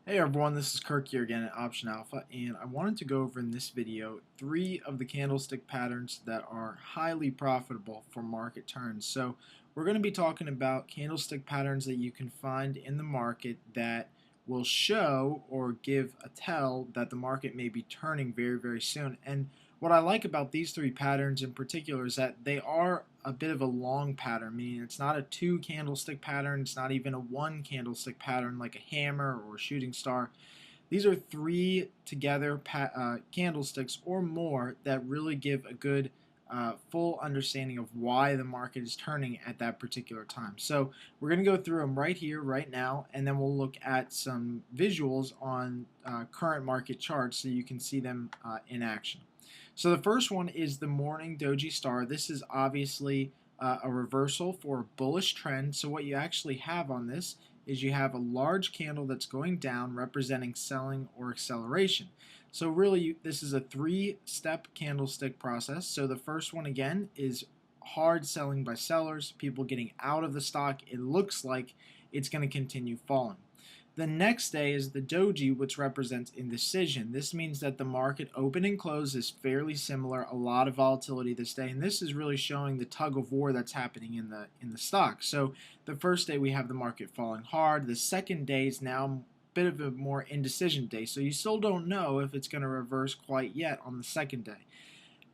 Hey everyone, this is Kirk here again at Option Alpha, and I wanted to go over in this video 3 of the candlestick patterns that are highly profitable for market turns. So we're going to be talking about candlestick patterns that you can find in the market that will show or give a tell that the market may be turning very soon. And what I like about these 3 patterns in particular is that they are a bit of a long pattern, meaning it's not a 2 candlestick pattern, it's not even a 1 candlestick pattern like a hammer or a shooting star. These are 3 together candlesticks or more that really give a good full understanding of why the market is turning at that particular time. So we're going to go through them right here, right now, and then we'll look at some visuals on current market charts so you can see them in action. So the first one is the morning doji star. This is obviously a reversal for a bullish trend. So what you actually have on this is you have a large candle that's going down representing selling or acceleration. So really this is a 3-step candlestick process. So the first one again is hard selling by sellers, people getting out of the stock. It looks like it's going to continue falling. The next day is the doji, which represents indecision. This means that the market open and close is fairly similar, a lot of volatility this day, and this is really showing the tug of war that's happening in the stock. So the first day we have the market falling hard. The second day is now a bit of a more indecision day, so you still don't know if it's going to reverse quite yet on the second day.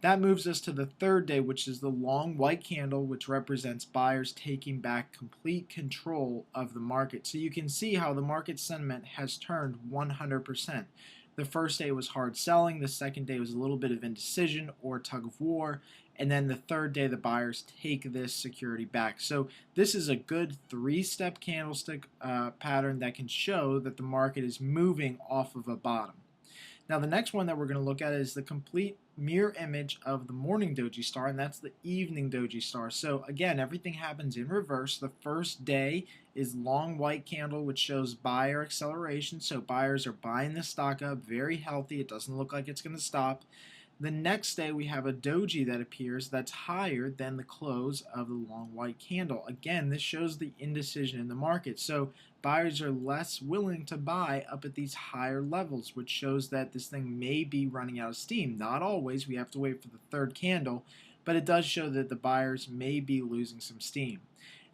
That moves us to the third day, which is the long white candle, which represents buyers taking back complete control of the market. So you can see how the market sentiment has turned 100%. The first day was hard selling, the second day was a little bit of indecision or tug of war, and then the third day the buyers take this security back. So this is a good 3-step candlestick pattern that can show that the market is moving off of a bottom. Now the next one that we're going to look at is the complete mirror image of the morning doji star, and that's the evening doji star. So again, everything happens in reverse. The first day is long white candle, which shows buyer acceleration. So buyers are buying the stock up, very healthy. It doesn't look like it's going to stop. The next day we have a doji that appears that's higher than the close of the long white candle. Again, this shows the indecision in the market. So buyers are less willing to buy up at these higher levels, which shows that this thing may be running out of steam. Not always, we have to wait for the third candle, but it does show that the buyers may be losing some steam.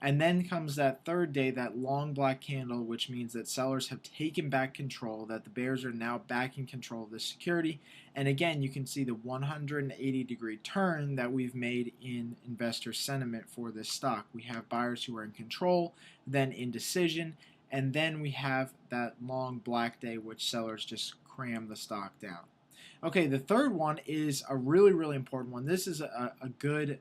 And then comes that third day, that long black candle, which means that sellers have taken back control, that the bears are now back in control of the security. And again, you can see the 180-degree turn that we've made in investor sentiment for this stock. We have buyers who are in control, then indecision, and then we have that long black day, which sellers just cram the stock down. Okay, the third one is a really important one. This is a good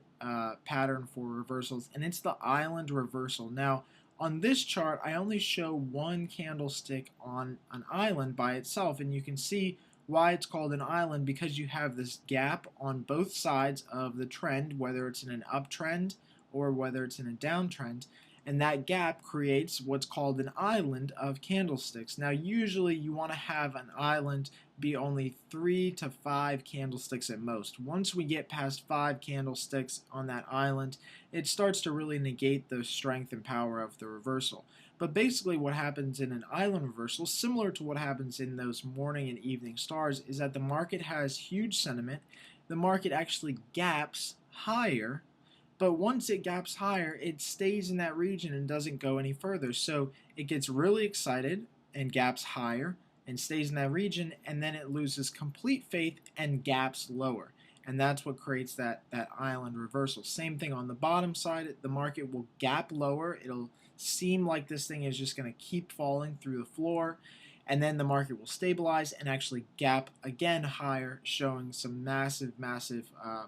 pattern for reversals, and it's the island reversal. Now, on this chart, I only show one candlestick on an island by itself, and you can see why it's called an island, because you have this gap on both sides of the trend, whether it's in an uptrend or whether it's in a downtrend, and that gap creates what's called an island of candlesticks. Now, usually you want to have an island be only 3 to 5 candlesticks at most. Once we get past 5 candlesticks on that island, it starts to really negate the strength and power of the reversal. But basically what happens in an island reversal, similar to what happens in those morning and evening stars, is that the market has huge sentiment. The market actually gaps higher, but once it gaps higher, it stays in that region and doesn't go any further. So it gets really excited and gaps higher and stays in that region, and then it loses complete faith and gaps lower. And that's what creates that island reversal. Same thing on the bottom side, the market will gap lower. It'll seem like this thing is just going to keep falling through the floor, and then the market will stabilize and actually gap again higher, showing some massive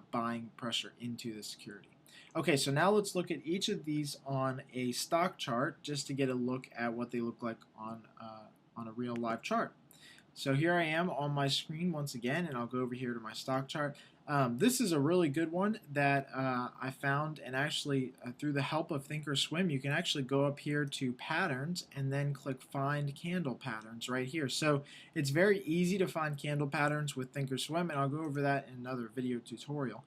buying pressure into the security. Okay, so now let's look at each of these on a stock chart just to get a look at what they look like on a real live chart. So here I am on my screen once again, and I'll go over here to my stock chart. This is a really good one that I found, and actually through the help of Thinkorswim, you can actually go up here to patterns and then click find candle patterns right here. So it's very easy to find candle patterns with Thinkorswim, and I'll go over that in another video tutorial.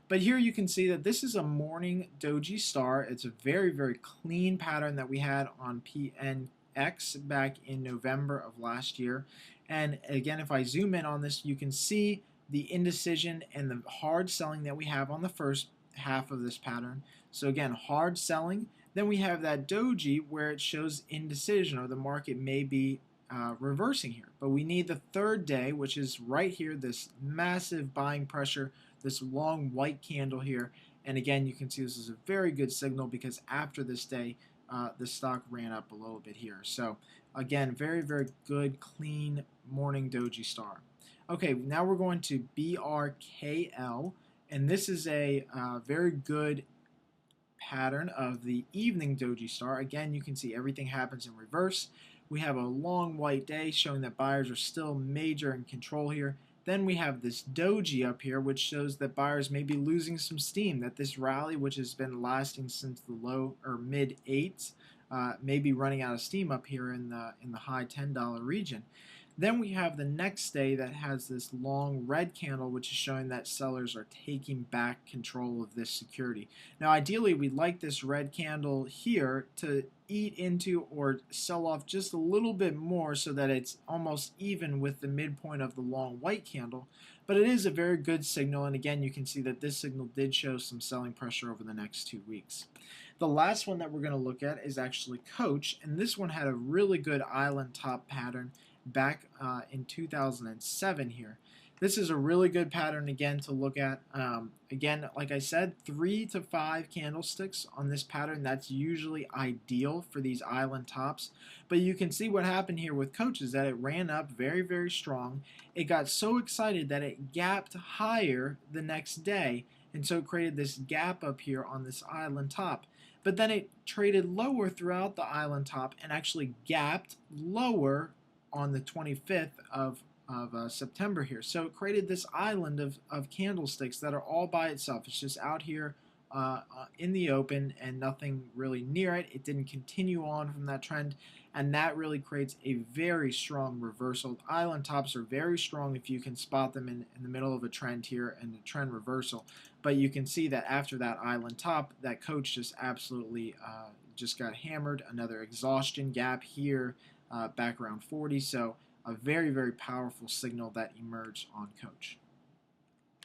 But here you can see that this is a morning doji star. It's a very clean pattern that we had on PN X back in November of last year. And again, if I zoom in on this, you can see the indecision and the hard selling that we have on the first half of this pattern. So again, hard selling. Then we have that doji where it shows indecision, or the market may be reversing here. But we need the third day, which is right here, this massive buying pressure, this long white candle here. And again, you can see this is a very good signal because after this day, the stock ran up a little bit here. So again, very, very good, clean morning doji star. Okay, now we're going to BRKL, and this is a very good pattern of the evening doji star. Again, you can see everything happens in reverse. We have a long white day showing that buyers are still major in control here. Then we have this doji up here, which shows that buyers may be losing some steam, that this rally, which has been lasting since the low or mid 8s, may be running out of steam up here in the high $10 region. Then we have the next day that has this long red candle, which is showing that sellers are taking back control of this security. Now, ideally, we'd like this red candle here to eat into or sell off just a little bit more so that it's almost even with the midpoint of the long white candle. But it is a very good signal, and again, you can see that this signal did show some selling pressure over the next 2 weeks. The last one that we're going to look at is actually Coach, and this one had a really good island top pattern back in 2007 here. This is a really good pattern again to look at. Again, like I said, 3 to 5 candlesticks on this pattern. That's usually ideal for these island tops. But you can see what happened here with Coach is that it ran up very, very strong. It got so excited that it gapped higher the next day. And so it created this gap up here on this island top. But then it traded lower throughout the island top and actually gapped lower on the 25th of September here. So it created this island of candlesticks that are all by itself. It's just out here in the open and nothing really near it. It didn't continue on from that trend, and that really creates a very strong reversal. Island tops are very strong if you can spot them in the middle of a trend here and the trend reversal. But you can see that after that island top, that Coach just absolutely just got hammered. Another exhaustion gap here back around 40. So a very, very powerful signal that emerged on Coach.